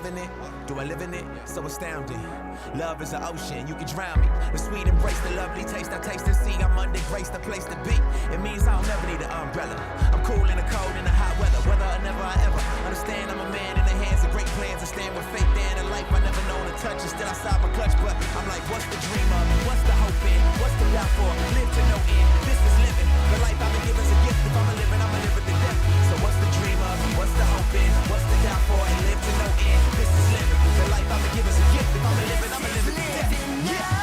in it? Do I live in it? So astounding. Love is an ocean, you can drown me. The sweet embrace, the lovely taste, I taste and see. I'm under grace, the place to be. It means I'll never need an umbrella. I'm cool in the cold, in the hot weather. Whether or never I ever understand, I'm a man in the hands of great plans. I stand with faith there in a life I never known to touch. And still outside my clutch, but I'm like, what's the dream of? What's the hope in? What's the die for? Live to no end. This is living. The life I've been given's a gift. If I'm a living, I'ma live it to death. So what's the dream of? What's the hope in? What's the die for? And live to no end. This is living. The life I've been given's a gift. If I'm a living, I'ma live it to death. Yeah.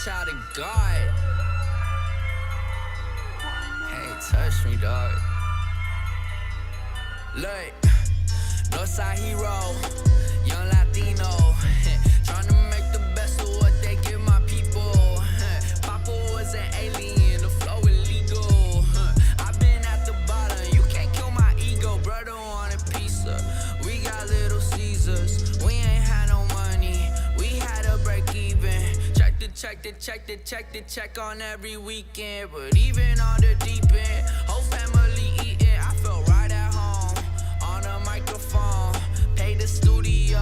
Child of God. Hey, touch me, dog. Look, Northside hero, young Latino, trying to make the best of what they give my people. Papa was an alien, the flow illegal. I've been at the bottom, you can't kill my ego. Brother wanted pizza, we got Little Caesars. We ain't had no money, we had to break even. Check on every weekend. But even on the deep end, whole family eating. I felt right at home, on a microphone. Paid the studio,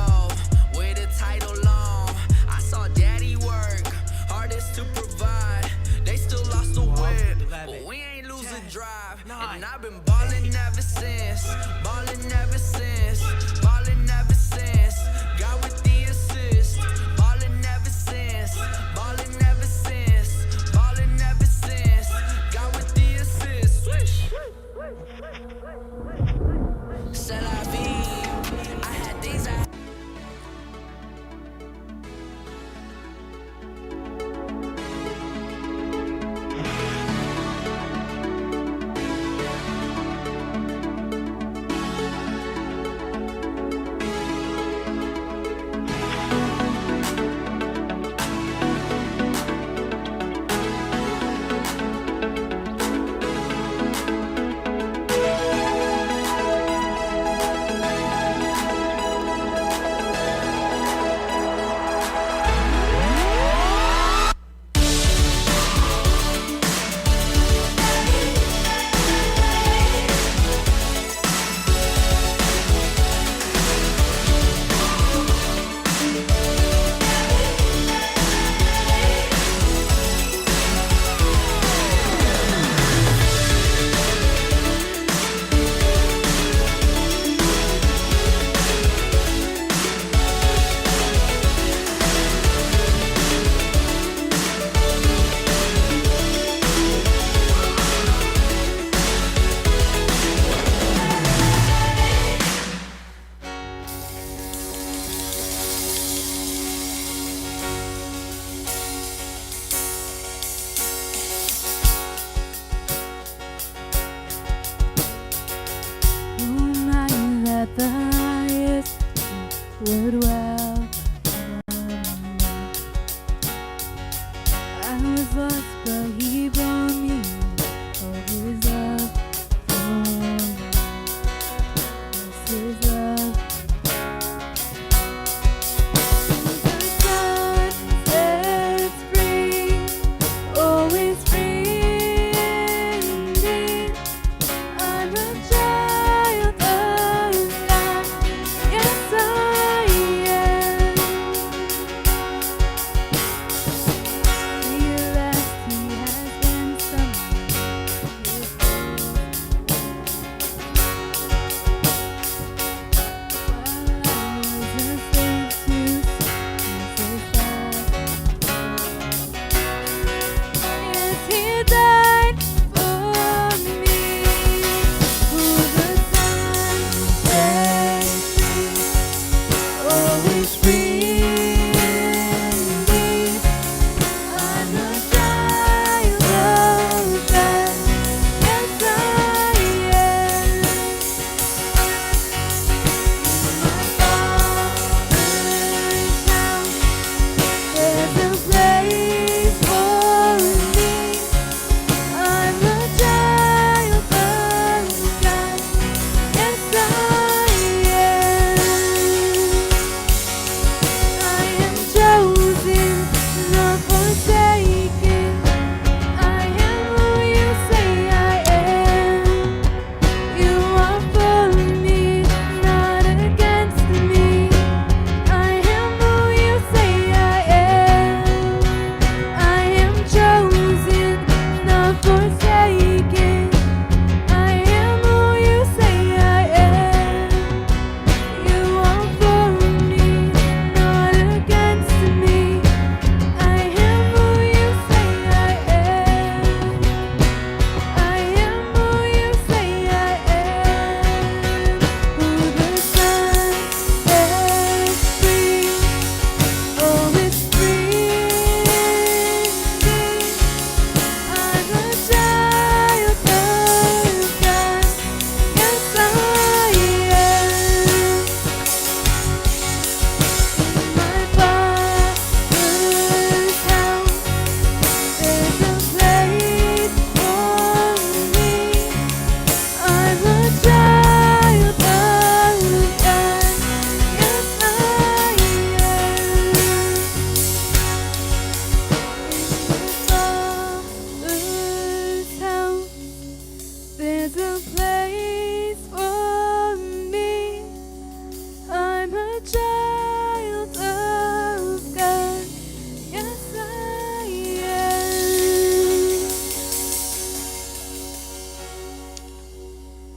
with a title on. I saw daddy work, hardest to provide. They still lost the whip, but we ain't losing drive. And I've been ballin' ever since, ballin' ever since, ballin' ever since. Got with the assist, ballin' ever since, ballin' ever since, ballin' ever since. Got with the assist, swish.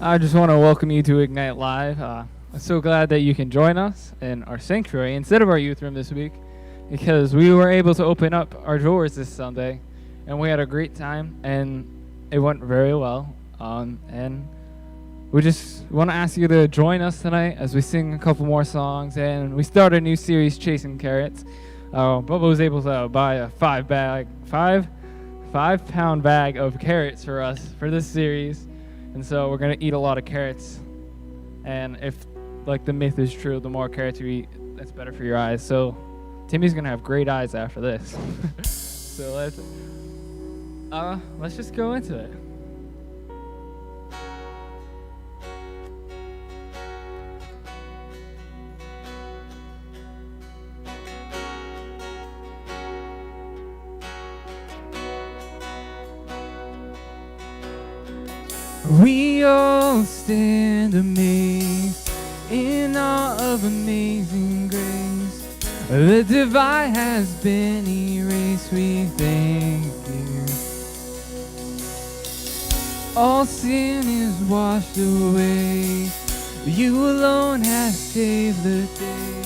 I just want to welcome you to Ignite Live. I'm so glad that you can join us in our sanctuary instead of our youth room this week, because we were able to open up our doors this Sunday, and we had a great time, and it went very well. And we just want to ask you to join us tonight as we sing a couple more songs, and we start a new series, Chasing Carrots. Bubba was able to buy a 5-pound bag of carrots for us for this series, and so we're gonna eat a lot of carrots. And if like the myth is true, the more carrots you eat, that's better for your eyes. So Timmy's gonna have great eyes after this. So let's just go into it. We all stand amazed in awe of amazing grace. The divide has been erased, we thank you. All sin is washed away, you alone have saved the day.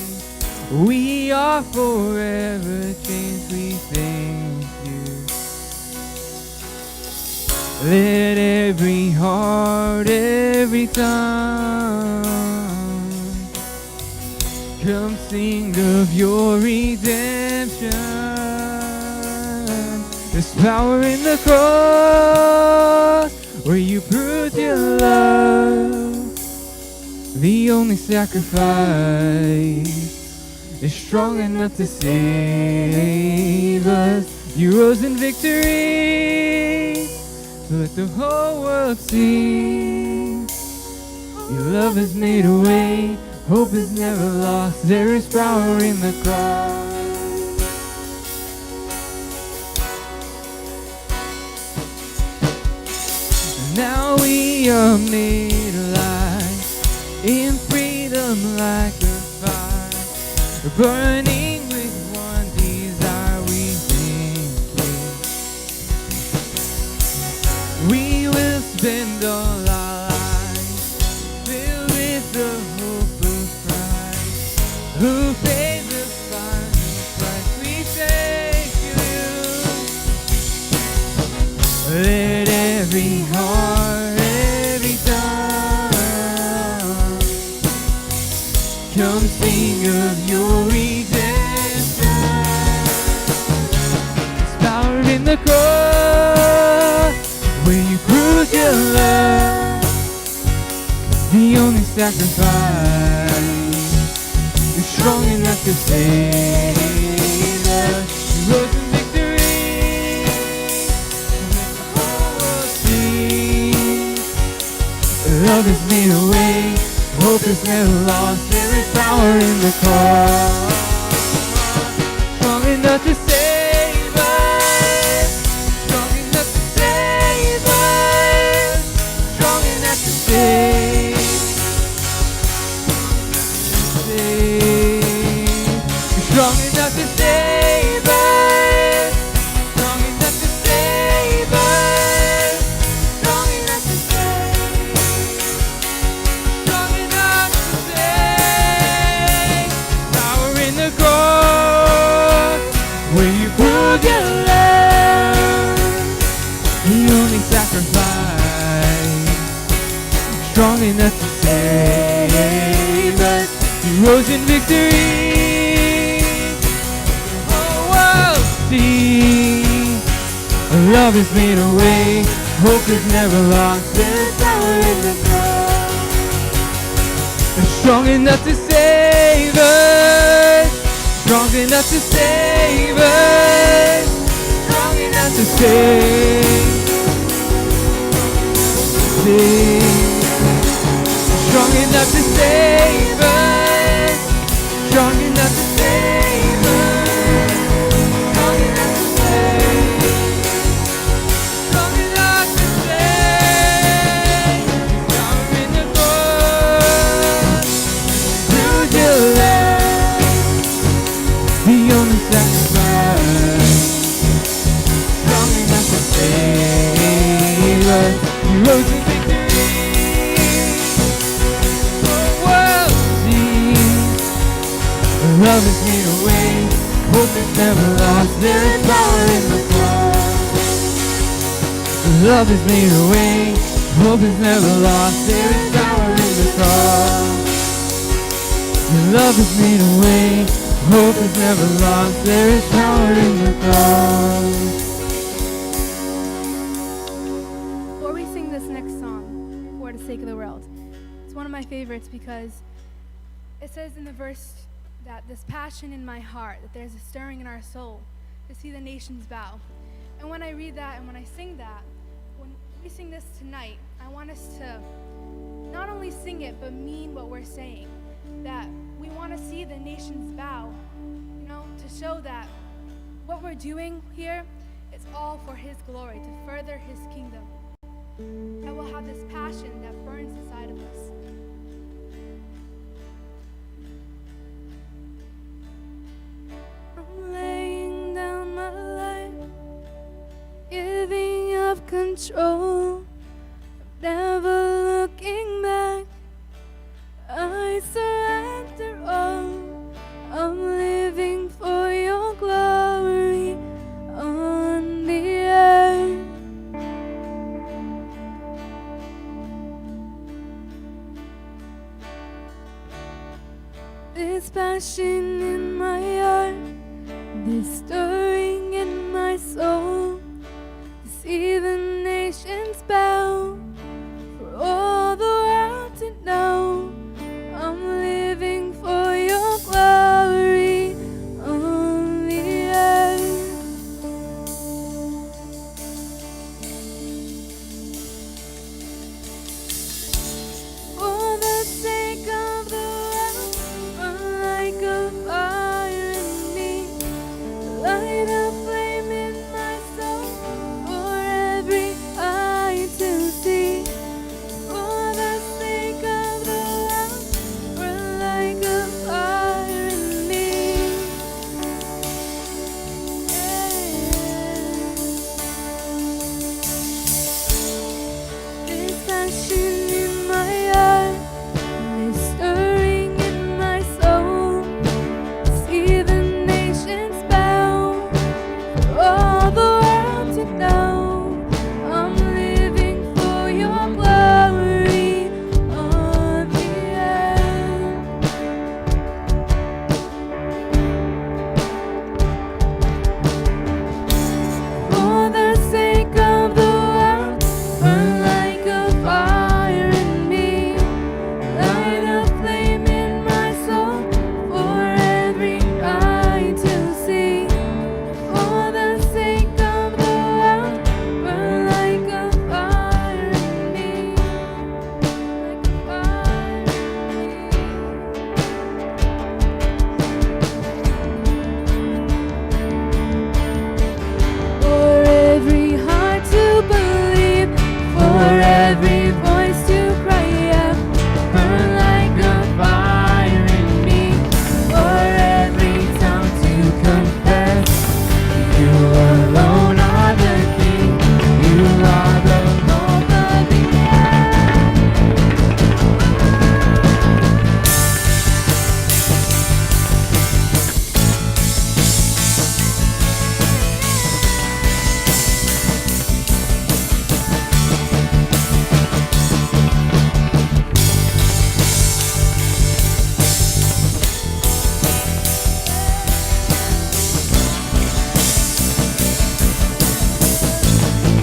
We are forever changed, we thank you. Let every heart, every tongue come sing of your redemption. There's power in the cross where you proved your love. The only sacrifice is strong enough to save us. You rose in victory. Let the whole world see your love has made a way, hope is never lost, there is power in the cross. Now we are made alive in freedom like a fire, burning with one desire, we thank you. We will spend all our lives filled with the hope of Christ, who paid the final price. We thank you. Let every heart, every tongue come sing of your redemption. There's power in the cross where you proved your love. The only sacrifice is strong enough to save us. You rose in victory, let the whole world see. Love has made a way, hope is never lost. There is power in the cross, strong enough to save us, strong enough to save us, strong enough to save. Strong enough to save us, strong enough to save us, strong enough to save, strong enough to save. Power in the cross where you proved your love. The only sacrifice strong enough to save us. You rose in victory. Love has made a way, hope is never lost. There's power in the cross, it's strong enough to save us, strong enough to save us, strong enough to save. Strong enough to save us, strong enough to save us, strong enough to save. The only sacrifice, strong enough to save us. You rose in victory, Love has made a way. Hope is never lost. There is power in the cross. Love has made a way. Hope is never lost. There is power in the cross. Love has made a way. Hope is never lost. There is power in the cross. Before we sing this next song, For the Sake of the World, it's one of my favorites because it says in the verse that this passion in my heart, that there's a stirring in our soul to see the nations bow. And when I read that and when I sing that, when we sing this tonight, I want us to not only sing it, but mean what we're saying. That we want to see the nations bow, to show that what we're doing here is all for His glory, to further His kingdom. That we'll have this passion that burns inside of us. I'm laying down my life, giving up control, never looking back. I surrender all. I'm living for your glory on the earth. This passion in my heart, this stirring in my soul, to see the nations bow, for all the world to know. I'm living for your glory on the earth. For the sake of the world, burn like a fire in me, light a flame in my soul for every eye to see. For the sake of the world, burn like a fire in me. This passion in my heart, this stirring in my soul, see the nations bow, for all the world to know. I'm living for your glory on the earth. For the sake of the world, burn like a fire in me, light a flame in my soul for every eye to see. For the sake of the world, burn like a fire in me, like a fire in me. For every heart to believe, for every voice to cry out, burn like a fire in me. For every tongue to confess, you alone are the King, you are the Lord of the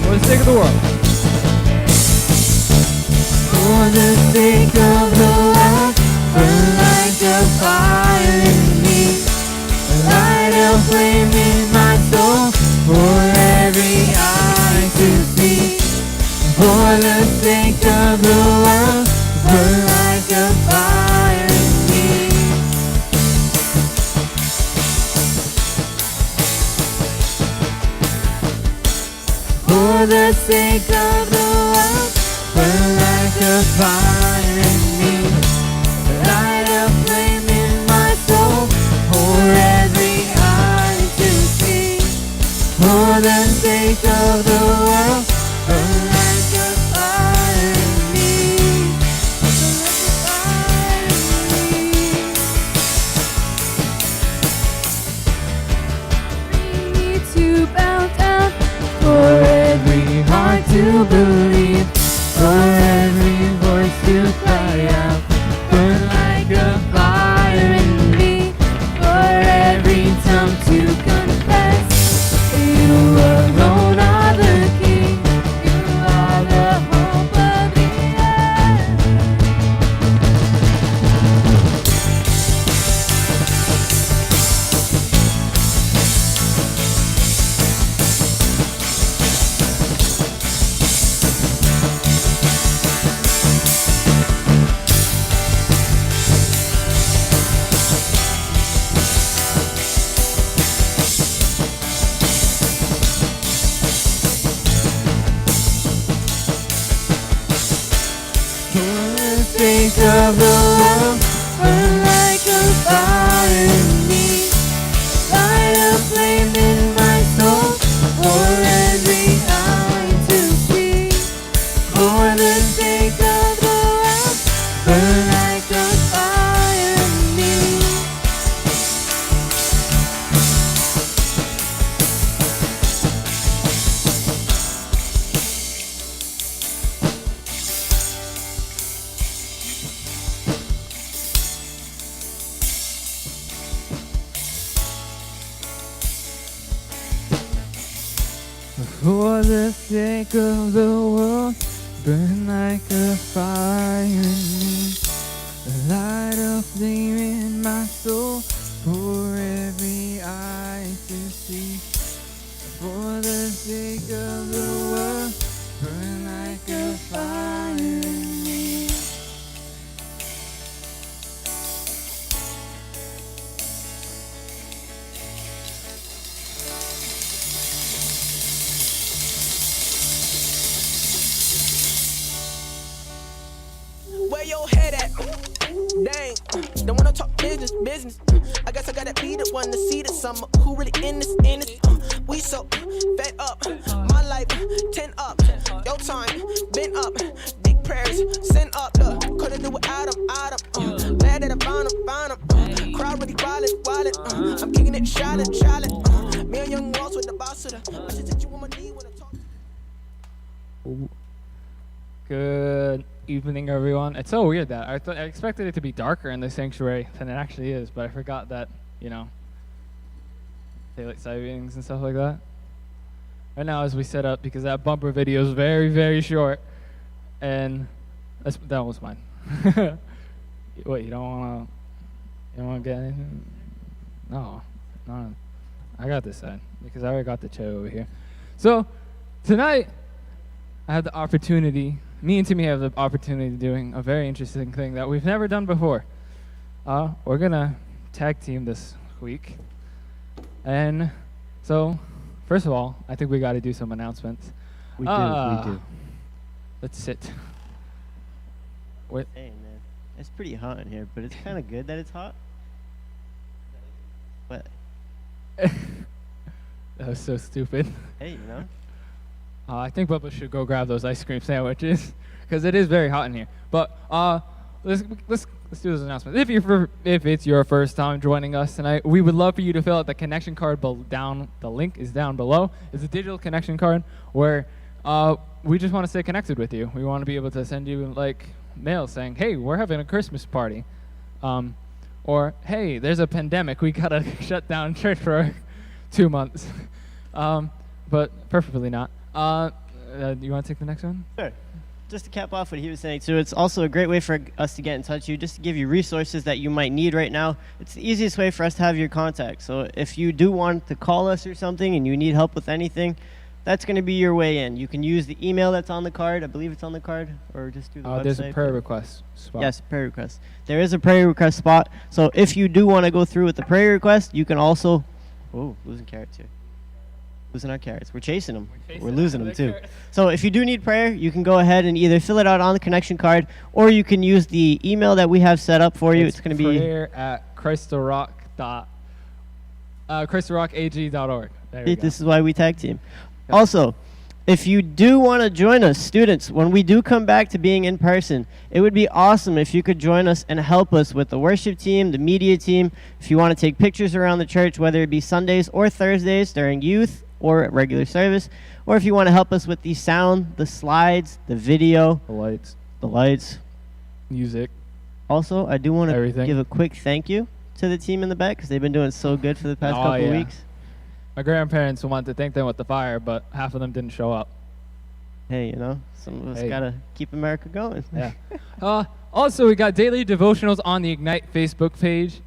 For the sake of the world. For the sake of the world, burn like a fire in me, light a flame in my soul for every eye to see. For the sake of the world, burn like a fire in me. For the sake of the world, burn like a fire in me, light a flame in my soul for every eye to see. For the sake of the world, burn like a fire in me, burn like a fire in me. to believe, for every voice to cry out. Burn like a fire in me, for every tongue to confess. You alone are the King, you are the hope of the earth. For the sake of the world, burn like a fire in me, light a flame in my soul, for every eye to see. For the sake of the world, burn like a fire in me. For the sake of the world, burn like a fire in me, light a flame in my soul, for every eye to see. For the sake of the world, burn like a fire in me. Where your head at? Dang, don't wanna talk business. I guess I gotta be the one to see the summer. Who really in this? We so fed up. My life 10 up. Your time been up. Big prayers send up. Look, couldn't do without him. Glad that I found him. Crowd really wildin'. I'm kicking it, shallin'. Me and Young Walls with the boss of the. I just hit you on my knee when I talk. Good evening, everyone. It's so weird that I expected it to be darker in the sanctuary than it actually is, but I forgot that, daylight savings and stuff like that. Right now, as we set up, because that bumper video is very, very short, and that was mine. What, you don't wanna get anything? No, I got this side because I already got the chair over here. So tonight, I have the opportunity. Me and Timmy have the opportunity of doing a very interesting thing that we've never done before. We're gonna tag team this week. And so, first of all, I think we gotta do some announcements. We do. Let's sit. Wait. Hey man, it's pretty hot in here, but it's kind of good that it's hot. But That was so stupid. hey, I think Bubba should go grab those ice cream sandwiches because it is very hot in here. But let's do this announcement. If it's your first time joining us tonight, we would love for you to fill out the connection card down. The link is down below. It's a digital connection card where we just want to stay connected with you. We want to be able to send you like mail saying, "Hey, we're having a Christmas party," or "Hey, there's a pandemic. We gotta shut down church for 2 months," but preferably not. You want to take the next one? sure. Just to cap off what he was saying, so it's also a great way for us to get in touch with you, just to give you resources that you might need right now. It's the easiest way for us to have your contact. So if you do want to call us or something and you need help with anything, that's going to be your way in. You can use the email that's on the card. I believe it's on the card, or just through the website. There's a prayer request spot. Yes, prayer request. There is a prayer request spot. So if you do want to go through with the prayer request, you can also... Oh, losing carrots here. Losing our carrots. We're chasing them. We're losing them too. So if you do need prayer, you can go ahead and either fill it out on the connection card, or you can use the email that we have set up for you. It's going to be prayer@christtherock.christtherockag.org. This is why we tag team. Also, if you do want to join us, students, when we do come back to being in person, it would be awesome if you could join us and help us with the worship team, the media team. If you want to take pictures around the church, whether it be Sundays or Thursdays during youth or at regular service. Or if you want to help us with the sound, the slides, the video, The the lights. music. Also, I do want to Everything. give a quick thank you to the team in the back because they've been doing so good for the past Oh, couple yeah. weeks. My grandparents wanted to thank them with the fire, but half of them didn't show up. Hey, you know, some of us Hey. gotta keep America going. Yeah. Also, we got daily devotionals on the Ignite Facebook page.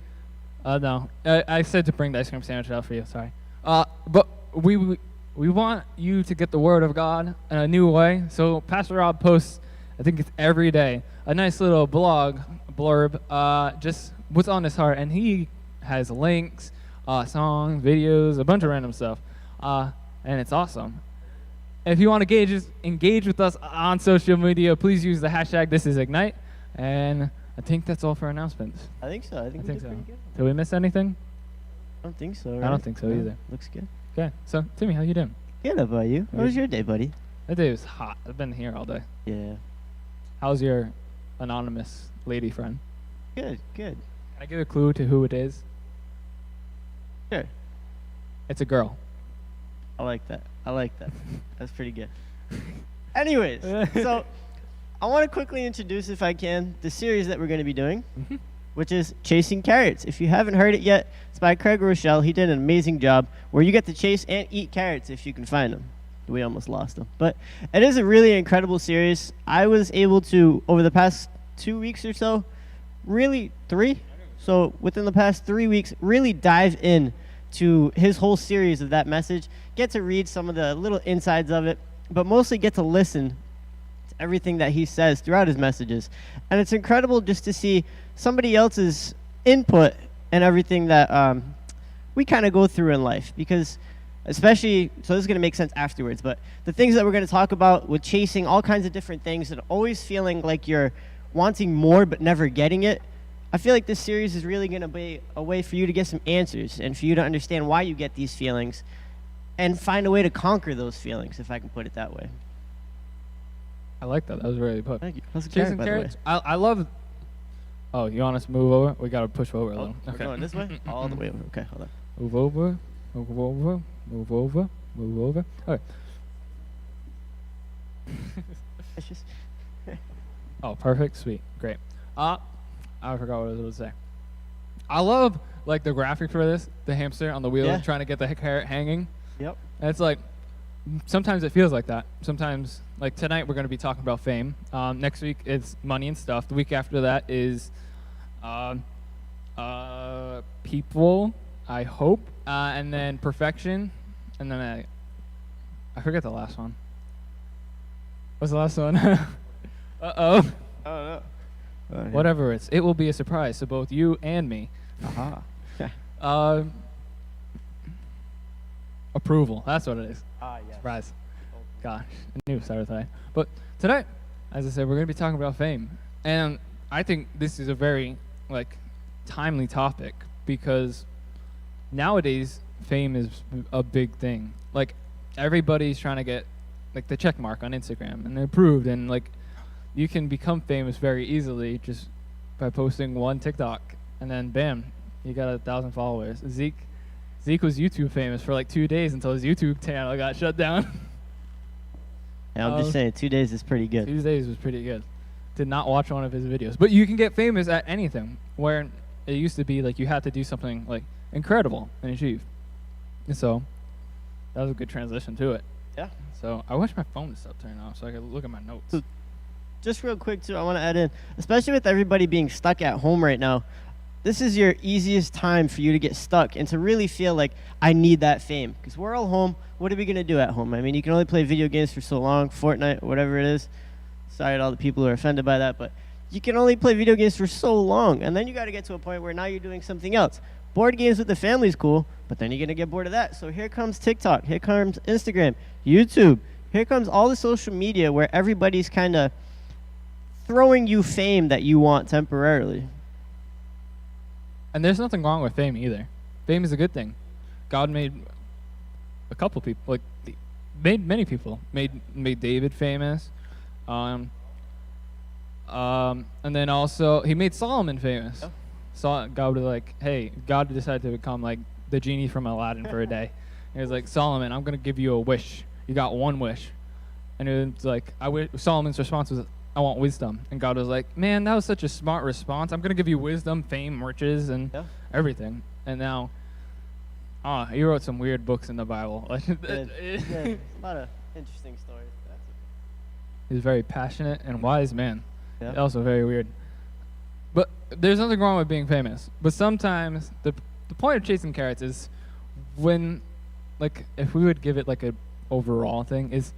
No, I said to bring the ice cream sandwich out for you. Sorry. But we want you to get the Word of God in a new way. So Pastor Rob posts, I think it's every day, a nice little blurb, just what's on his heart, and he has links, songs, videos, a bunch of random stuff, and it's awesome. If you want to engage with us on social media, please use the hashtag #ThisIsIgnite. And I think that's all for announcements. I think so. I think, we think did so. pretty good. Did we miss anything? I don't think so. I right? don't think so No, either. Looks good. Okay, so Timmy, how you doing? Good. How about you? How was your day, buddy? That day was hot. I've been here all day. Yeah. How's your anonymous lady friend? Good. Good. Can I give a clue to who it is? Sure. It's a girl. I like that. I like that. That's pretty good. Anyways, so I want to quickly introduce, if I can, the series that we're going to be doing, which is Chasing Carrots. If you haven't heard it yet, it's by Craig Rochelle. He did an amazing job where you get to chase and eat carrots if you can find them. We almost lost them. But it is a really incredible series. I was able to, over the past 2 weeks or so, really 3, so within the past 3 weeks, really dive in to his whole series of that message, get to read some of the little insides of it, but mostly get to listen to everything that he says throughout his messages. And it's incredible just to see somebody else's input and everything that we kind of go through in life, because especially, so this is going to make sense afterwards, but the things that we're going to talk about with chasing all kinds of different things and always feeling like you're wanting more but never getting it, I feel like this series is really going to be a way for you to get some answers and for you to understand why you get these feelings and find a way to conquer those feelings, if I can put it that way. I like that. That was really put. Thank you. How's the Chasing carrot, by the way? carrots. I love. Oh, you want us to move over? We gotta push over a Oh, little. we're going this way? All the way over. Okay, hold on. Move over. Move over. Move over. Move over. All right. It's just, Oh, perfect. Sweet. Great. I forgot what I was going to say. I love, like, the graphic for this. The hamster on the wheel Yeah. trying to get the carrot hanging. yep. And it's like, sometimes it feels like that. Sometimes, like, tonight we're going to be talking about fame. Next week it's money and stuff. The week after that is people, I hope. And then perfection. And then I forget the last one. What's the last one? Uh-oh. Oh, no. Whatever it will be a surprise to both you and me. Aha. Approval. That's what it is. Yes. Surprise. Gosh, I knew it started today. But today, as I said, we're going to be talking about fame. And I think this is a very, like, timely topic because nowadays fame is a big thing. Like, everybody's trying to get, like, the check mark on Instagram and they're approved, and, like, you can become famous very easily just by posting one TikTok, and then bam, you got 1,000 followers. Zeke was YouTube famous for like 2 days until his YouTube channel got shut down. Yeah, I'm just saying, 2 days is pretty good. 2 days was pretty good. Did not watch one of his videos, but you can get famous at anything. Where it used to be like you had to do something like incredible and achieve. And so that was a good transition to it. Yeah. So I wish my phone would stop turning off so I could look at my notes. So just real quick, too, I want to add in, especially with everybody being stuck at home right now, this is your easiest time for you to get stuck and to really feel like, I need that fame. Because we're all home. What are we going to do at home? I mean, you can only play video games for so long, Fortnite, whatever it is. Sorry to all the people who are offended by that, but you can only play video games for so long. And then you got to get to a point where now you're doing something else. Board games with the family's cool, but then you're going to get bored of that. So here comes TikTok. Here comes Instagram, YouTube. Here comes all the social media where everybody's kind of throwing you fame that you want temporarily. And there's nothing wrong with fame either. Fame is a good thing. God made a couple people, like made many people. Made David famous, and then also he made Solomon famous. Oh. God was like, hey, God decided to become like the genie from Aladdin for a day, He was like, Solomon, I'm going to give you a wish. You got one wish. And it was like, Solomon's response was, I want wisdom. And God was like, man, that was such a smart response. I'm going to give you wisdom, fame, riches, and everything. And now, he wrote some weird books in the Bible. A lot of interesting stories. He's a very passionate and wise man. Yeah. Also very weird. But there's nothing wrong with being famous. But sometimes the point of chasing carrots is when, like, if we would give it like a overall thing, is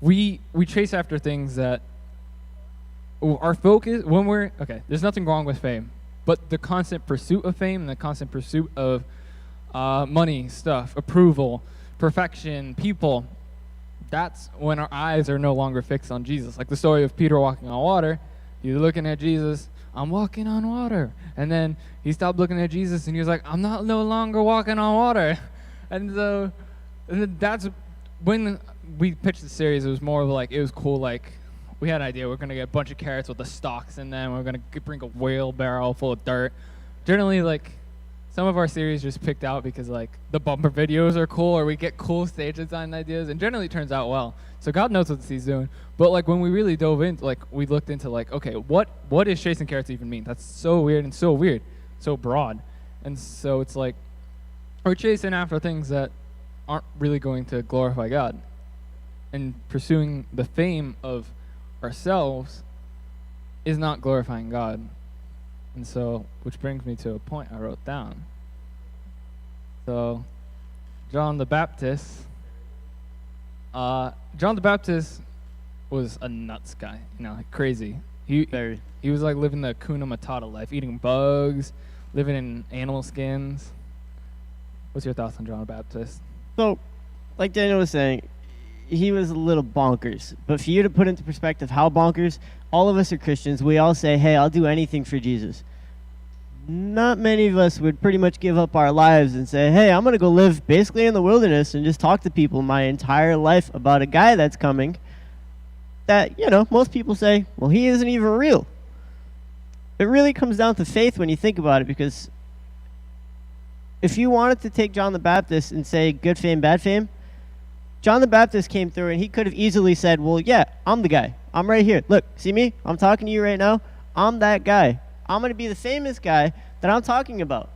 we chase after things that our focus when we're there's nothing wrong with fame, but the constant pursuit of fame and the constant pursuit of money, stuff, approval, perfection, people, that's when our eyes are no longer fixed on Jesus. Like the story of Peter walking on water. He's looking at Jesus, I'm walking on water. And then he stopped looking at Jesus and he was like, I'm no longer walking on water. And so that's when we pitched the series. It was more of like, it was cool, like we had an idea, we're going to get a bunch of carrots with the stalks in them, we're going to bring a wheelbarrow full of dirt. Generally, like, some of our series just picked out because, like, the bumper videos are cool, or we get cool stage design ideas, and generally it turns out well. So God knows what he's doing. But, like, when we really dove into, like, we looked into, like, okay, what does chasing carrots even mean? That's so weird, so broad. And so it's like, we're chasing after things that aren't really going to glorify God. And pursuing the fame of ourselves is not glorifying God. And so, which brings me to a point I wrote down. So, John the Baptist was a nuts guy, like crazy. He was like living the Hakuna Matata life, eating bugs, living in animal skins. What's your thoughts on John the Baptist? So, like Daniel was saying, he was a little bonkers. But for you to put into perspective how bonkers, all of us are Christians. We all say, hey, I'll do anything for Jesus. Not many of us would pretty much give up our lives and say, hey, I'm going to go live basically in the wilderness and just talk to people my entire life about a guy that's coming that, most people say, well, he isn't even real. It really comes down to faith when you think about it, because if you wanted to take John the Baptist and say good fame, bad fame, John the Baptist came through and he could have easily said, well, yeah, I'm the guy. I'm right here. Look, see me? I'm talking to you right now. I'm that guy. I'm going to be the famous guy that I'm talking about.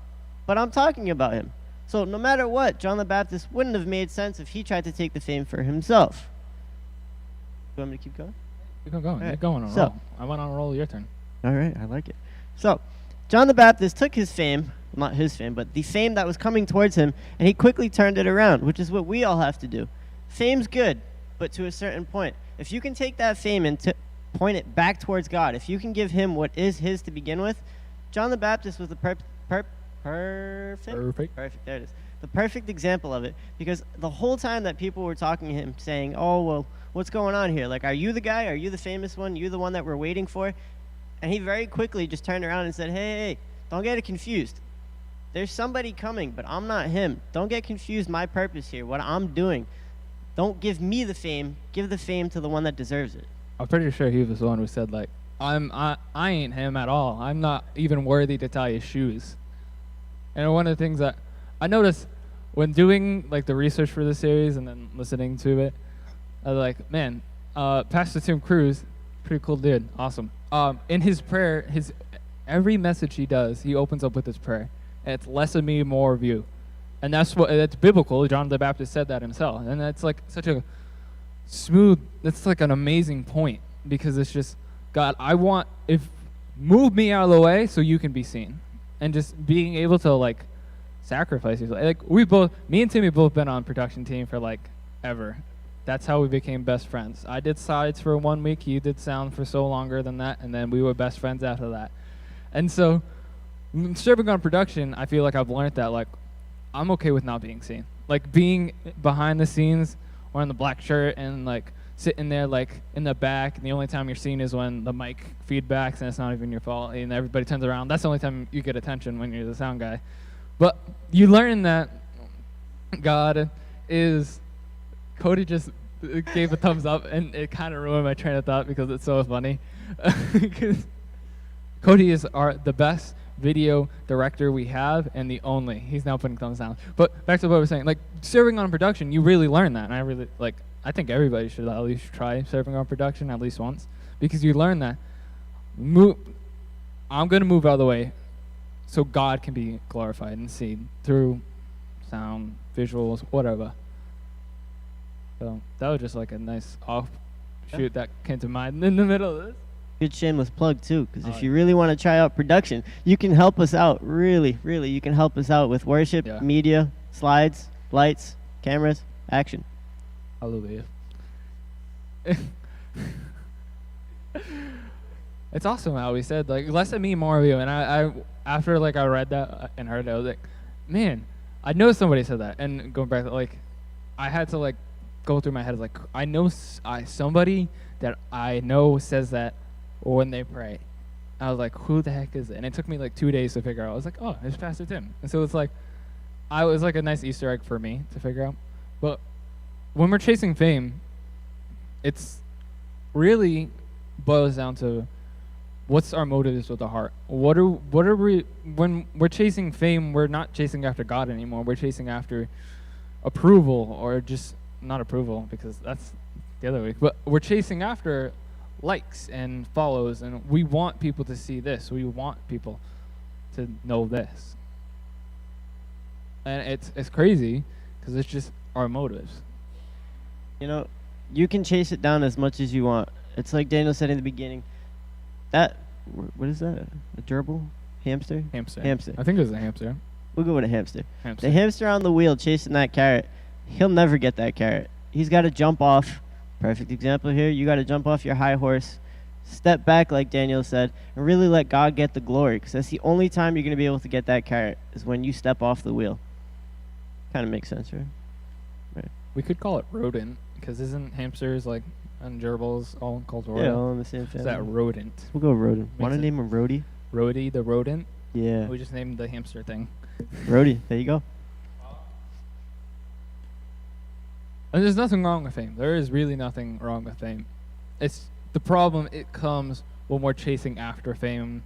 But I'm talking about him. So no matter what, John the Baptist wouldn't have made sense if he tried to take the fame for himself. You want me to keep going? You can go. Right. You're going on a roll. I went on a roll. Your turn. All right. I like it. So John the Baptist took his fame, not his fame, but the fame that was coming towards him, and he quickly turned it around, which is what we all have to do. Fame's good, but to a certain point. If you can take that fame and point it back towards God, if you can give him what is his to begin with, John the Baptist was the perfect, there it is, the perfect example of it, because the whole time that people were talking to him saying, oh, well, what's going on here? Like, are you the guy? Are you the famous one? You the one that we're waiting for? And he very quickly just turned around and said, hey, don't get it confused. There's somebody coming, but I'm not him. Don't get confused my purpose here, what I'm doing. Don't give me the fame. Give the fame to the one that deserves it. I'm pretty sure he was the one who said, like, I ain't him at all. I'm not even worthy to tie his shoes. And one of the things that I noticed when doing, like, the research for this series and then listening to it, I was like, man, Pastor Tim Cruz, pretty cool dude, awesome. In his prayer, every message he does, he opens up with his prayer. And it's less of me, more of you. And that's biblical. John the Baptist said that himself. And that's like such a that's like an amazing point, because it's just, God, move me out of the way so you can be seen. And just being able to, like, sacrifice yourself. Like, me and Timmy both been on production team for, like, ever. That's how we became best friends. I did sides for 1 week. He did sound for so longer than that. And then we were best friends after that. And so, serving on production, I feel like I've learned that, like, I'm okay with not being seen. Like, being behind the scenes, wearing the black shirt and, like, sitting there, like, in the back, and the only time you're seen is when the mic feedbacks and it's not even your fault and everybody turns around. That's the only time you get attention, when you're the sound guy. But you learn that God is... Cody just gave a thumbs up, and it kind of ruined my train of thought because it's so funny. Cody is the best video director we have, and the only. He's now putting thumbs down. But back to what I was saying, like serving on production, you really learn that, and I think everybody should at least try serving on production at least once, because you learn that. I'm gonna move out of the way, so God can be glorified and seen through sound, visuals, whatever. So that was just like a nice offshoot that came to mind in the middle of this. Good shameless plug too, because Oh, if yeah. you really want to try out production, you can help us out. Really, you can help us out with worship, Yeah. media, slides, lights, cameras, action. Hallelujah. It's awesome how he said like less of me, more of you. And I after like I read that and heard it, I was like, man, I know somebody said that. And going back to like, I had to like go through my head like I know somebody that I know says that when they pray. I was like, who the heck is it? And it took me like 2 days to figure out. I was like, oh, it's Pastor Tim. And so it's like, I was like a nice Easter egg for me to figure out. But when we're chasing fame, it's really boils down to what's our motives with the heart. What are we when we're chasing fame? We're not chasing after God anymore. We're chasing after approval, or just not approval because that's the other week. But we're chasing after likes and follows, and we want people to see this. We want people to know this, and it's crazy because it's just our motives. You know, you can chase it down as much as you want. It's like Daniel said in the beginning. What is that? A gerbil? Hamster? Hamster. Hamster. I think it was a hamster. We'll go with a hamster. Hamster. The hamster on the wheel chasing that carrot, he'll never get that carrot. He's got to jump off. Perfect example here. You got to jump off your high horse, step back like Daniel said, and really let God get the glory, because that's the only time you're going to be able to get that carrot is when you step off the wheel. Kind of makes sense, right? We could call it rodent, because isn't hamsters like and gerbils all called rodent? Yeah, all in the same family. Is that rodent? We'll go rodent. Want to Makes name him Rhodey? Rhodey the rodent? Yeah. We just named the hamster thing. Rhodey. There you go. And there's nothing wrong with fame. There is really nothing wrong with fame. It's the problem. It comes when we're chasing after fame.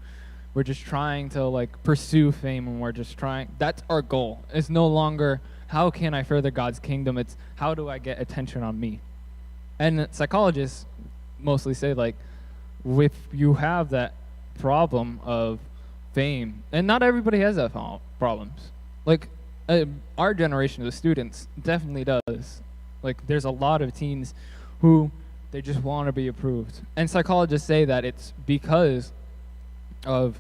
We're just trying to like pursue fame, and we're just trying. That's our goal. It's no longer how can I further God's kingdom. It's how do I get attention on me. And psychologists mostly say like, if you have that problem of fame, and not everybody has that problems. Like our generation of students definitely does. Like there's a lot of teens who they just want to be approved. And psychologists say that it's because of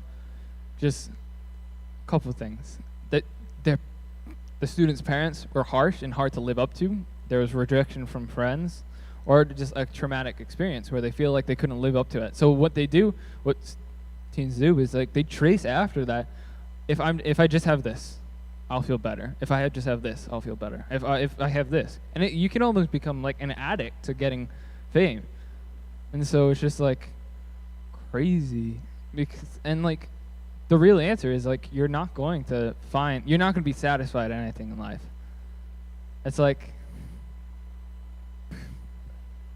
just a couple of things. That the students' parents were harsh and hard to live up to. There was rejection from friends, or just a traumatic experience where they feel like they couldn't live up to it. So what teens do is like they trace after that. If I just have this, I'll feel better. If I just have this, I'll feel better. If I have this, and you can almost become like an addict to getting fame, and so it's just like crazy. And like the real answer is like you're not going to be satisfied at anything in life. It's like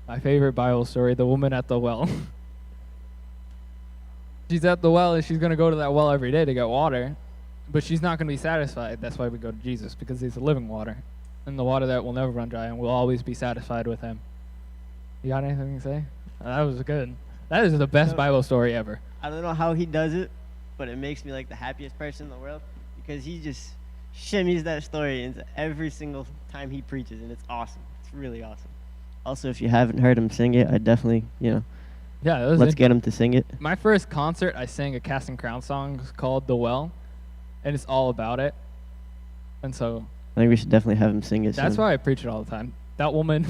my favorite Bible story, the woman at the well. She's at the well and she's going to go to that well every day to get water, but she's not going to be satisfied. That's why we go to Jesus, because he's the living water, and the water that will never run dry, and we'll always be satisfied with him. You got anything to say? That was good. That is the best Bible story ever. I don't know how he does it, but it makes me like the happiest person in the world, because he just shimmies that story into every single time he preaches, and it's awesome. It's really awesome. Also, if you haven't heard him sing it, I definitely, Yeah, that was let's get him to sing it. My first concert, I sang a Casting Crown song called The Well, and it's all about it. And so I think we should definitely have him sing it. that's soon. why I preach it all the time. That woman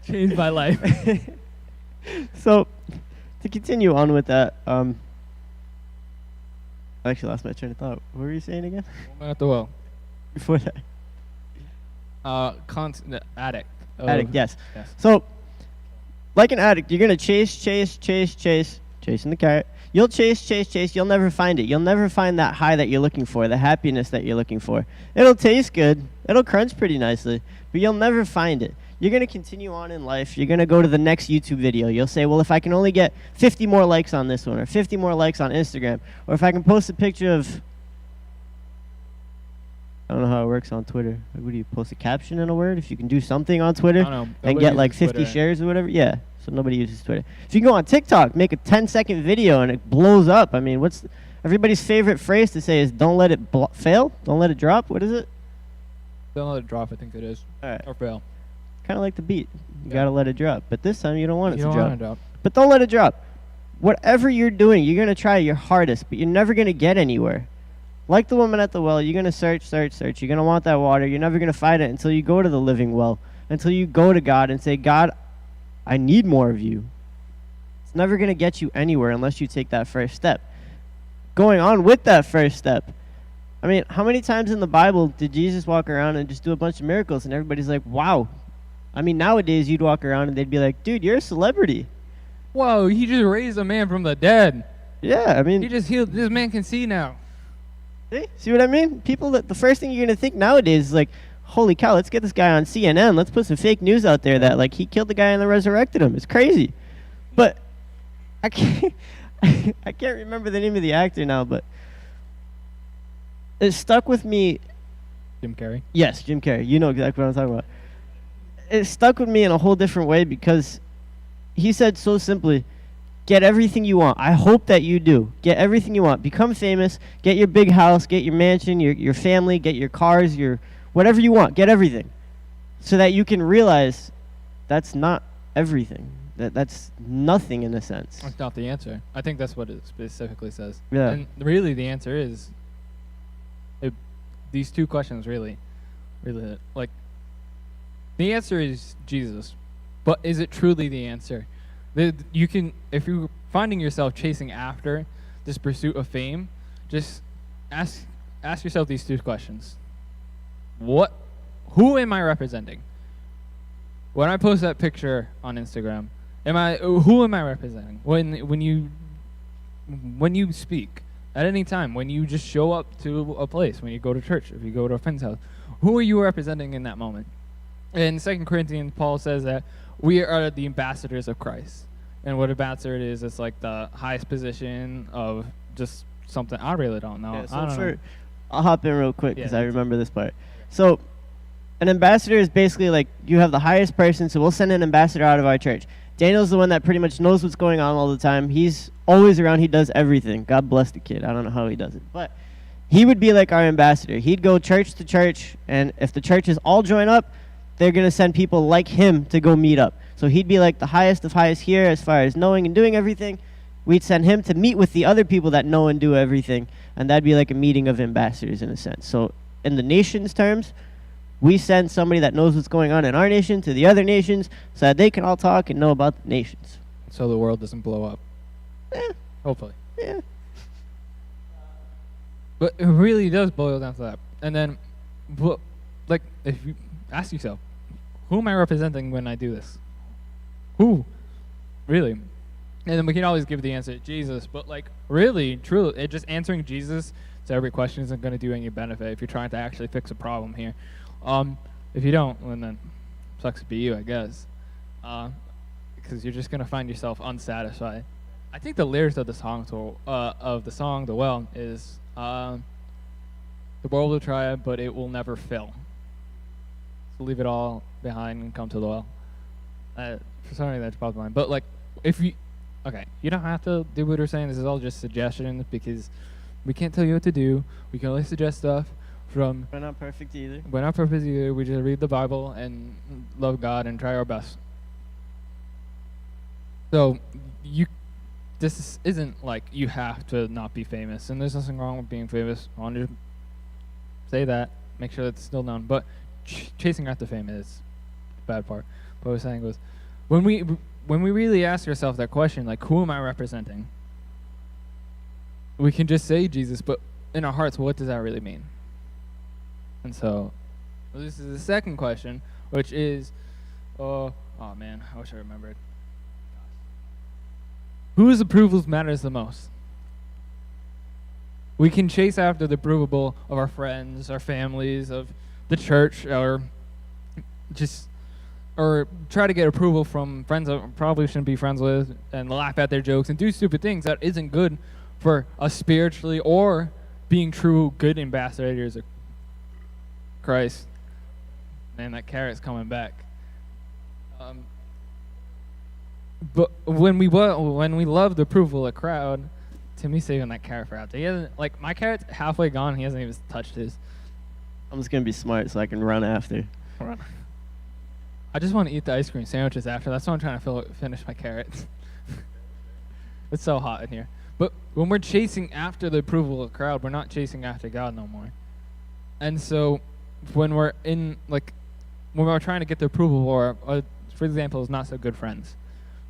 changed my life. So, to continue on with that, I actually lost my train of thought. What were you saying again? Woman at the well. Before that. Addict. Addict, yes. Yes. So, like an addict, you're going to chasing the carrot. You'll chase. You'll never find it. You'll never find that high that you're looking for, the happiness that you're looking for. It'll taste good. It'll crunch pretty nicely, but you'll never find it. you're going to continue on in life. You're going to go to the next YouTube video. You'll say, well, if I can only get 50 more likes on this one, or 50 more likes on Instagram, or if I can post a picture of, I don't know how it works on Twitter. What do you post a caption in a word? If you can do something on Twitter I don't know. and Nobody get like uses 50 Twitter. shares or whatever, yeah. So nobody uses Twitter. If you go on TikTok, make a 10-second video and it blows up. I mean, what's everybody's favorite phrase to say is don't let it fail? Don't let it drop? What is it? Don't let it drop, I think it is. All right. Or fail. Kind of like the beat. You Yeah. got to let it drop. But this time you don't want it You to don't drop. want to drop. But don't let it drop. Whatever you're doing, you're going to try your hardest, but you're never going to get anywhere. Like the woman at the well, you're going to search. You're going to want that water. You're never going to find it until you go to the living well, until you go to God and say, God, I need more of you. It's never going to get you anywhere unless you take that first step. Going on with that first step, I mean, how many times in the Bible did Jesus walk around and just do a bunch of miracles and everybody's like, wow. I mean, nowadays you'd walk around and they'd be like, dude, you're a celebrity. Whoa, he just raised a man from the dead. Yeah, I mean, He just healed. This man can see now. see what I mean? People, the first thing you're going to think nowadays is like, holy cow, let's get this guy on CNN. Let's put some fake news out there that like he killed the guy and then resurrected him. It's crazy. But I can't, I can't remember the name of the actor now, but it stuck with me. Jim Carrey. Yes, Jim Carrey. You know exactly what I'm talking about. It stuck with me in a whole different way because he said so simply, get everything you want. I hope that you do. Get everything you want. Become famous. Get your big house. Get your mansion, your family. Get your cars, your whatever you want. Get everything. So that you can realize that's not everything. That's nothing in a sense. That's not the answer. I think that's what it specifically says. Yeah. And really, the answer is these two questions. Really, like the answer is Jesus, but is it truly the answer? You can, if you're finding yourself chasing after this pursuit of fame, just ask yourself these two questions. Who am I representing? When I post that picture on Instagram, who am I representing? When you speak at any time, when you just show up to a place, when you go to church, if you go to a friend's house, who are you representing in that moment? In 2 Corinthians, Paul says that we are the ambassadors of Christ. And what ambassador it is, it's like the highest position of just something. I really don't know. Yeah, so I don't know. I'll hop in real quick because Yeah, I that's remember this part. So an ambassador is basically like you have the highest person, so we'll send an ambassador out of our church. Daniel's the one that pretty much knows what's going on all the time. He's always around. He does everything. God bless the kid. I don't know how he does it. But he would be like our ambassador. He'd go church to church, and if the churches all join up, they're going to send people like him to go meet up. So he'd be like the highest of highest here as far as knowing and doing everything. We'd send him to meet with the other people that know and do everything, and that'd be like a meeting of ambassadors in a sense. So in the nation's terms, we send somebody that knows what's going on in our nation to the other nations so that they can all talk and know about the nations. So the world doesn't blow up. Hopefully. Yeah. But it really does boil down to that. And then, like, if you ask yourself, who am I representing when I do this? Who? Really? And then we can always give the answer, Jesus. But, like, really, truly, just answering Jesus to every question isn't going to do any benefit if you're trying to actually fix a problem here. If you don't, well, then sucks to be you, I guess. Because you're just going to find yourself unsatisfied. I think the lyrics of the song, The Well, is the world will try it, but it will never fill. So leave it all behind and come to the well. For some reason, that's popped in mind. But like, you don't have to do what we're saying. This is all just suggestions because we can't tell you what to do. We can only suggest stuff from. We're not perfect either. We're not perfect either. We just read the Bible and love God and try our best. So this isn't like you have to not be famous, and there's nothing wrong with being famous. I want to say that, make sure it's still known. But chasing after fame is the bad part. What I was saying was, when we really ask ourselves that question, like, who am I representing? We can just say Jesus, but in our hearts, what does that really mean? And so, this is the second question, which is, oh man, I wish I remembered. Whose approval matters the most? We can chase after the approval of our friends, our families, of the church, or just or try to get approval from friends I probably shouldn't be friends with, and laugh at their jokes and do stupid things that isn't good for us spiritually or being true good ambassadors of Christ. Man, that carrot's coming back. But when we love the approval of the crowd, Timmy's saving that carrot for after. He hasn't, like, my carrot's halfway gone. He hasn't even touched his. I'm just gonna be smart so I can run after. I just want to eat the ice cream sandwiches after. That's why I'm trying to finish my carrots. It's so hot in here. But when we're chasing after the approval of the crowd, we're not chasing after God no more. And so when we're when we're trying to get the approval for example, is not so good friends.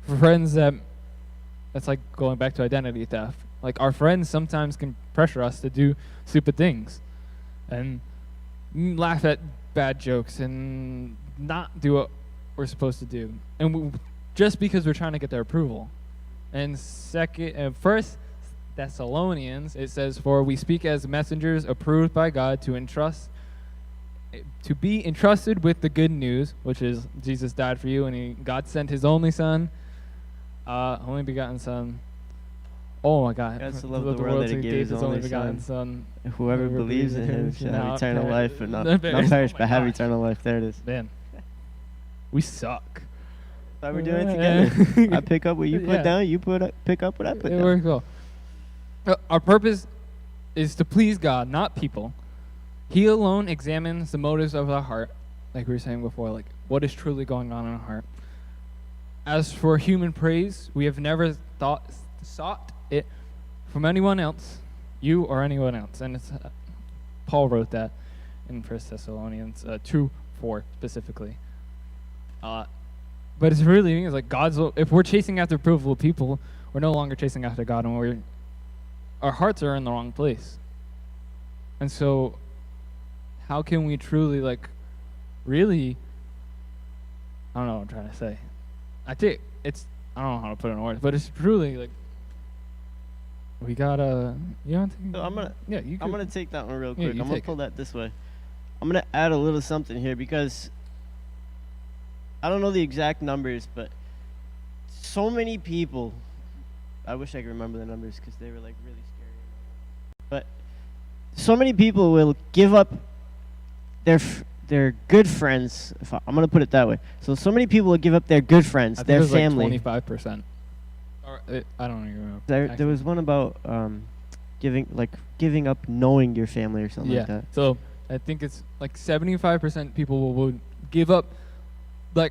For friends that's like going back to identity theft. Like, our friends sometimes can pressure us to do stupid things and laugh at bad jokes and not do what we're supposed to do. And just because we're trying to get their approval. And First Thessalonians, it says, "For we speak as messengers approved by God to be entrusted with the good news," which is Jesus died for you, and God sent his only Son, only begotten Son. Oh my God! God so loved the world that he gave his only begotten Son. Son. Whoever believes in him shall have eternal life, but not perish. perish, Oh my but have gosh. eternal life. There it is. Man, we suck. Thought we're doing it together. I pick up what you put down. You pick up what I put It down. works well. Our purpose is to please God, not people. He alone examines the motives of our heart, like we were saying before, like what is truly going on in our heart. As for human praise, we have never sought it from anyone else, you or anyone else. And it's Paul wrote that in 1 Thessalonians 2:4 specifically. But it's really like if we're chasing after approval of people, we're no longer chasing after God, and our hearts are in the wrong place. And so how can we truly, really, I don't know what I'm trying to say. I don't know how to put it in words, but it's truly, we gotta, you know, So I'm gonna take that one real Yeah, quick. you I'm gonna take pull that this way. I'm gonna add a little something here because I don't know the exact numbers, but so many people, I wish I could remember the numbers because they were really scary. But so many people will give up their good friends. I'm gonna put it that way. So many people will give up their good friends, I think their it was family. 25%. Or I don't even know. There was one about giving up knowing your family or something like that. So I think it's 75% people will give up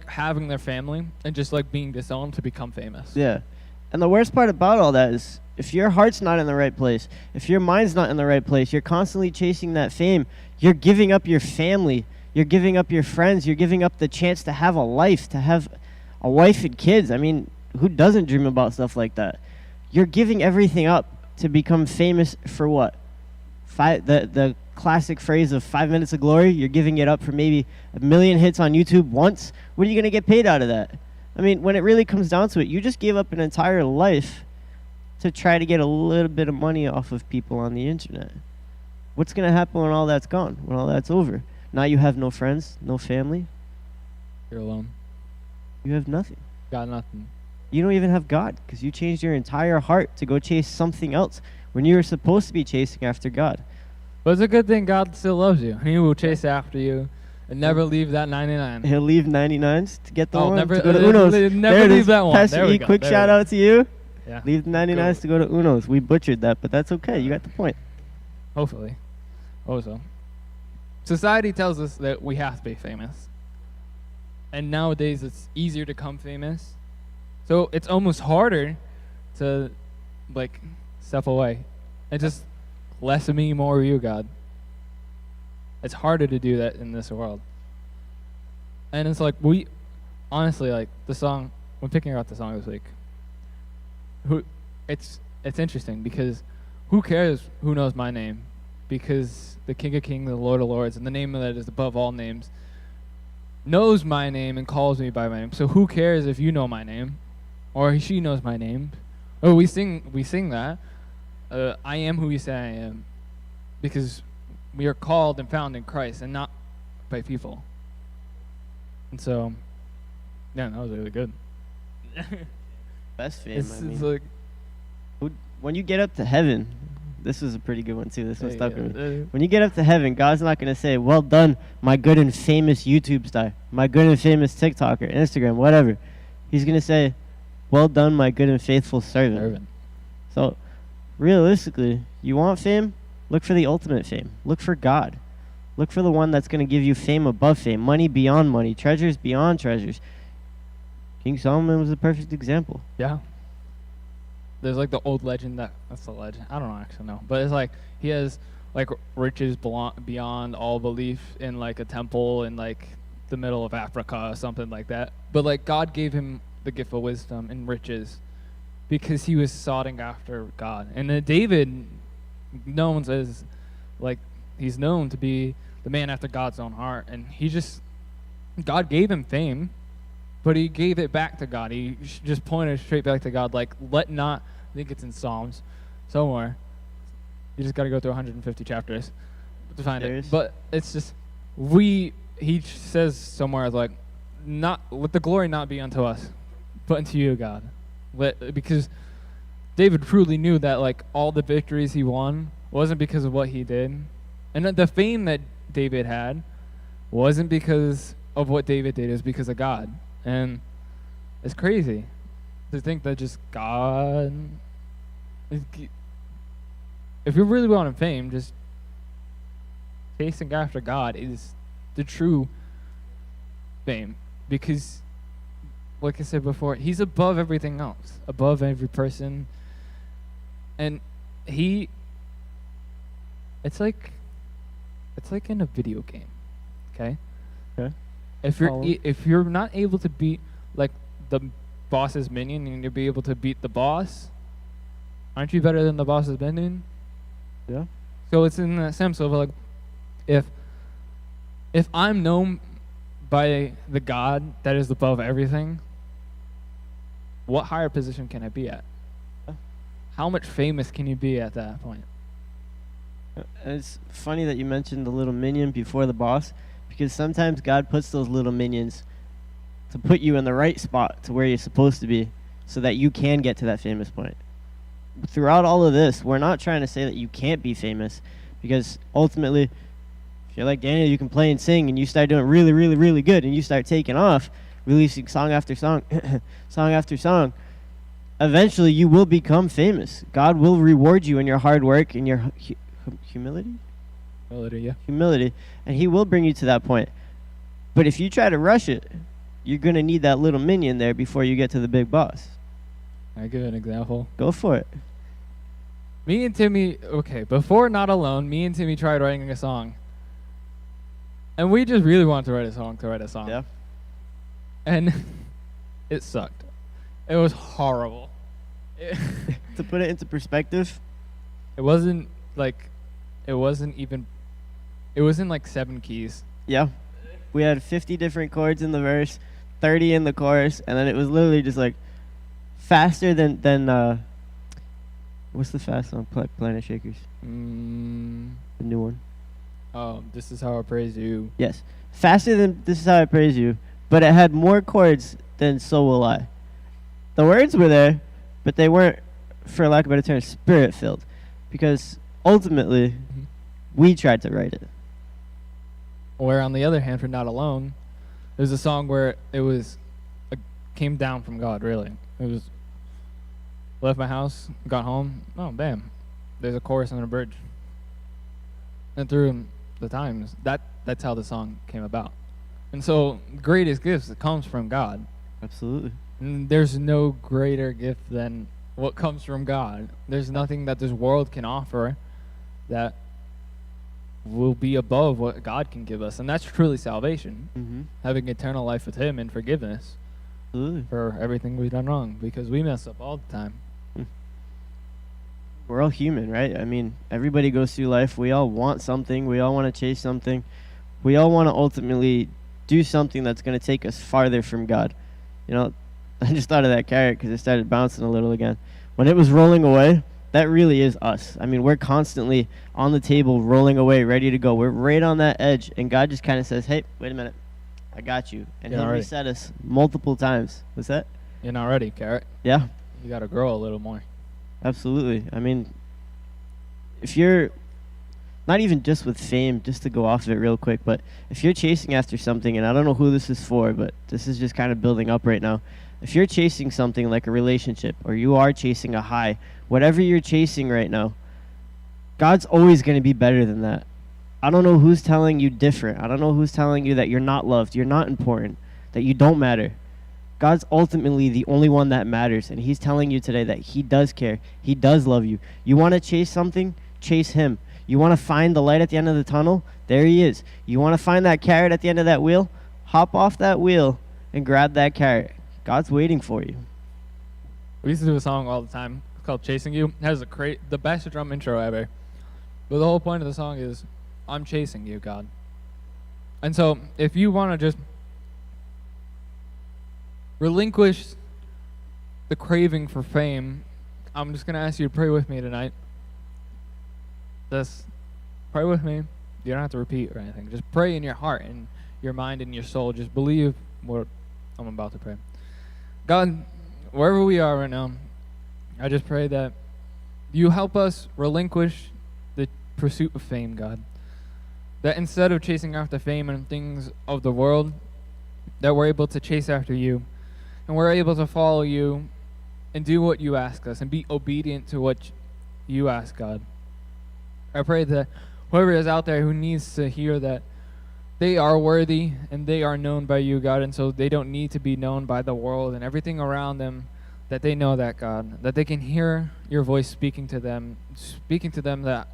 having their family and just being disowned to become famous. Yeah. And the worst part about all that is if your heart's not in the right place, if your mind's not in the right place, you're constantly chasing that fame, you're giving up your family, you're giving up your friends, you're giving up the chance to have a life, to have a wife and kids. I mean, who doesn't dream about stuff like that? You're giving everything up to become famous for what? The classic phrase of 5 minutes of glory, you're giving it up for maybe 1 million hits on YouTube once. What are you going to get paid out of that? I mean, when it really comes down to it, you just gave up an entire life to try to get a little bit of money off of people on the internet. What's going to happen when all that's gone, when all that's over? Now you have no friends, no family. You're alone. You have nothing. Got nothing. You don't even have God because you changed your entire heart to go chase something else when you were supposed to be chasing after God. But it's a good thing God still loves you. He will chase after you and never leave that 99. He'll leave 99s to get the one. Never, to go to Uno's. never There it leave is. that one. Pastor There we E, go. quick There shout we go. out to you. Yeah. Leave the 99s to go to Uno's. We butchered that, but that's okay. You got the point. Hopefully. Also. Society tells us that we have to be famous. And nowadays it's easier to become famous. So it's almost harder to step away and just less of me, more of you, God. It's harder to do that in this world. And it's we honestly the song, when picking out the song this week, it's interesting because who cares who knows my name? Because the King of Kings, the Lord of Lords, and the name that is above all names, knows my name and calls me by my name. So who cares if you know my name, or she knows my name? Oh, we sing that. I am who you say I am, because we are called and found in Christ, and not by people. And so, Yeah, that was really good. Best fame. It's I mean, like when you get up to heaven, this was a pretty good one too. This one yeah, stuck with me. yeah. When you get up to heaven, God's not going to say, well done, my good and famous YouTube star, my good and famous TikToker, Instagram, whatever. He's going to say, well done, my good and faithful servant. So, realistically, you want fame? Look for the ultimate fame. Look for God. Look for the one that's going to give you fame above fame, money beyond money, treasures beyond treasures. King Solomon was a perfect example. Yeah. There's like the old legend that's the legend. I don't actually know, but it's like he has like riches beyond all belief in like a temple in like the middle of Africa or something like that. But like God gave him the gift of wisdom and riches because he was sought after God. And then David, known as like he's known to be the man after God's own heart, and God gave him fame, but he gave it back to God. He just pointed straight back to God, like, I think it's in Psalms somewhere. You just got to go through 150 chapters to find it. But it's just, he says somewhere, like, let the glory not be unto us, but unto you, God. Because David truly knew that, like, all the victories he won wasn't because of what he did. And the fame that David had wasn't because of what David did, it was because of God. And it's crazy to think that just God, if you really want fame, just chasing after God is the true fame. Because, like I said before, he's above everything else, above every person. And it's like in a video game, okay? Okay. If you're not able to beat like the boss's minion and you'll be able to beat the boss, aren't you better than the boss's minion? Yeah. So it's in the sense of like, if I'm known by the God that is above everything, what higher position can I be at? How much famous can you be at that point? It's funny that you mentioned the little minion before the boss, because sometimes God puts those little minions to put you in the right spot to where you're supposed to be so that you can get to that famous point. Throughout all of this, we're not trying to say that you can't be famous, because ultimately, if you're like Daniel, you can play and sing and you start doing really, really, really good and you start taking off, releasing song after song, song after song. Eventually, you will become famous. God will reward you in your hard work and your humility, and he will bring you to that point. But if you try to rush it, you're going to need that little minion there before you get to the big boss. I give an example. Go for it. Me and Timmy, before Not Alone, me and Timmy tried writing a song. And we just really wanted to write a song. Yeah. And it sucked. It was horrible. To put it into perspective, it wasn't like 7 keys. Yeah. We had 50 different chords in the verse, 30 in the chorus, and then it was literally just like faster than what's the fast song? Planet Shakers. The new one. Oh, This Is How I Praise You. Yes. Faster than This Is How I Praise You, but it had more chords than So Will I. The words were there, but they weren't, for lack of a better term, spirit-filled. Because ultimately, we tried to write it. Where on the other hand, for Not Alone, it was a song where it was came down from God, really. It was left my house, got home, oh, bam, there's a chorus and a bridge. And through the times, that's how the song came about. And so, greatest gifts, it comes from God. Absolutely. And there's no greater gift than what comes from God. There's nothing that this world can offer that will be above what God can give us. And that's truly salvation. Having eternal life with him and forgiveness. Absolutely. For everything we've done wrong, because we mess up all the time. We're all human, right? I mean, everybody goes through life. We all want something. We all want to chase something. We all want to ultimately do something that's going to take us farther from God. You know, I just thought of that carrot because it started bouncing a little again. When it was rolling away, that really is us. I mean, we're constantly on the table, rolling away, ready to go. We're right on that edge, and God just kind of says, hey, wait a minute. I got you. And Yeah, he'll alright. reset us multiple times. What's that? You're not ready, Carrot. Yeah, You got to grow a little more. absolutely. I mean, if you're not even just with fame, just to go off of it real quick, but if you're chasing after something, and I don't know who this is for, but this is just kind of building up right now. If you're chasing something like a relationship, or you are chasing a high, whatever you're chasing right now, God's always going to be better than that. I don't know who's telling you different. I don't know who's telling you that you're not loved, you're not important, that you don't matter. God's ultimately the only one that matters, and he's telling you today that he does care. He does love you. You want to chase something? Chase him. You want to find the light at the end of the tunnel? There he is. You want to find that carrot at the end of that wheel? Hop off that wheel and grab that carrot. God's waiting for you. We used to do a song all the time. It's called Chasing You. It has the best drum intro ever. But the whole point of the song is, I'm chasing you, God. And so if you want to just relinquish the craving for fame, I'm just going to ask you to pray with me tonight. Just pray with me. You don't have to repeat or anything. Just pray in your heart and your mind and your soul. Just believe what I'm about to pray. God, wherever we are right now, I just pray that you help us relinquish the pursuit of fame, God. That instead of chasing after fame and things of the world, that we're able to chase after you. And we're able to follow you and do what you ask us and be obedient to what you ask, God. I pray that whoever is out there who needs to hear that they are worthy and they are known by you, God, and so they don't need to be known by the world and everything around them, that they know that, God, that they can hear your voice speaking to them that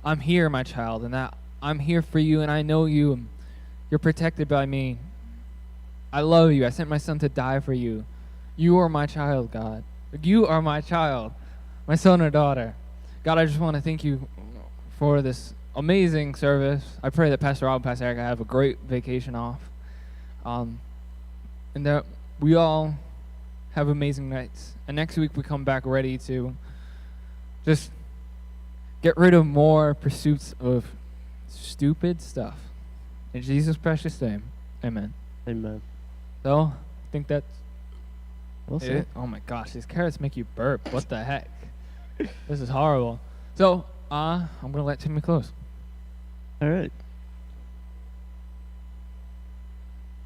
I'm here, my child, and that I'm here for you and I know you. And you're protected by me. I love you. I sent my son to die for you. You are my child, God. You are my child, my son or daughter. God, I just want to thank you for this amazing service. I pray that Pastor Rob and Pastor Erica have a great vacation off. And that we all have amazing nights. And next week we come back ready to just get rid of more pursuits of stupid stuff. In Jesus' precious name, amen. Amen. So, I think that's We'll see. it. Oh my gosh, these carrots make you burp. What the heck? This is horrible. So, I'm going to let Timmy close. All right.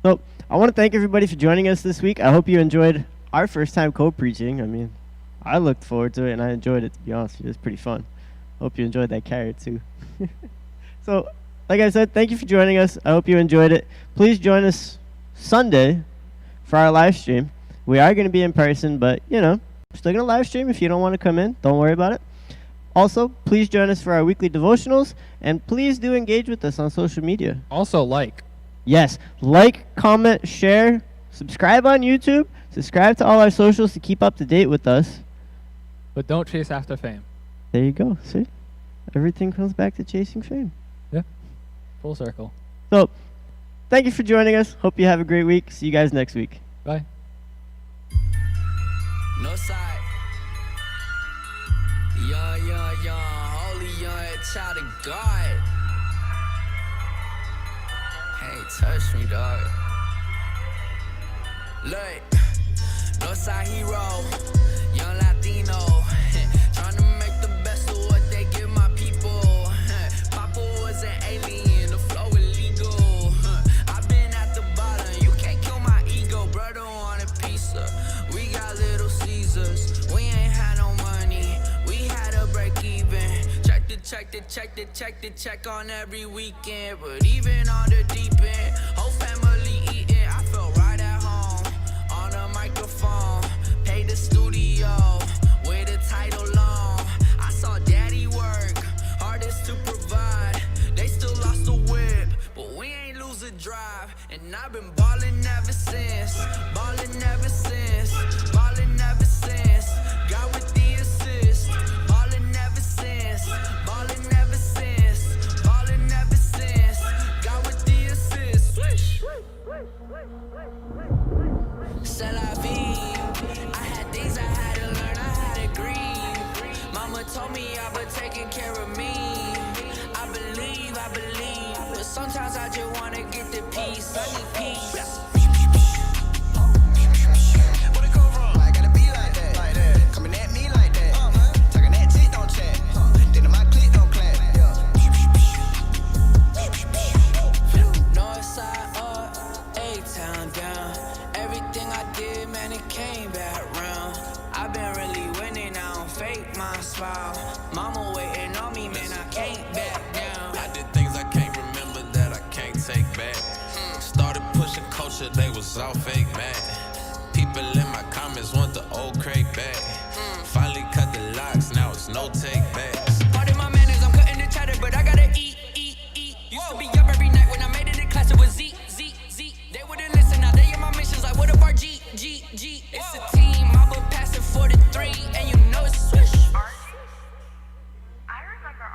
So, I want to thank everybody for joining us this week. I hope you enjoyed our first time co-preaching. I mean, I looked forward to it, and I enjoyed it, to be honest with you. It was pretty fun. Hope you enjoyed that carrot, too. So, like I said, thank you for joining us. I hope you enjoyed it. Please join us Sunday for our live stream. We are going to be in person, but, you know, we're still going to live stream. If you don't want to come in, don't worry about it. Also, please join us for our weekly devotionals, and please do engage with us on social media. Also, like. Yes, like, comment, share, subscribe on YouTube, subscribe to all our socials to keep up to date with us. But don't chase after fame. There you go. See? Everything comes back to chasing fame. Full circle. So, thank you for joining us. Hope you have a great week. See you guys next week. Bye. No side. Young, holy young child of God. Hey, touch me, dog. Look, no side hero, young Latino. Trying to make the best of what they give my people. Papa was an alien, the flow illegal. I've been at the bottom, you can't kill my ego. Brother wanted pizza, we got Little Caesars. We ain't had no money, we had to break even. Check on every weekend. But even on the deep end, whole family eating. I felt right at home, on a microphone. Paid the studio, with a title long. I saw daddy work, hardest to provide. They still lost the whip, but we ain't lose the drive. And I've been ballin' ever since. Ballin' ever since. Ballin' ever since. Got with the assist. Ballin' ever since. Ballin' ever since. Ballin' ever since. Got with the assist. Swish. C'est la vie. I had things I had to learn, I had to grieve. Mama told me I've been taking care of me. I believe, but sometimes Sometimes I just wanna get the peace. I need peace. Where it come from? I gotta be like that. Coming at me like that. Talking that shit, don't chat. Then my click don't clap. North side up, A-town down. Everything I did, man, it came back round. I've been really winning, I don't fake my smile. Mama waiting on me, man, I can't back down. I did things I can't remember that I can't take back. Started pushing culture, they was all fake mad. People in my comments want the old crate back. Finally cut the locks, now it's no take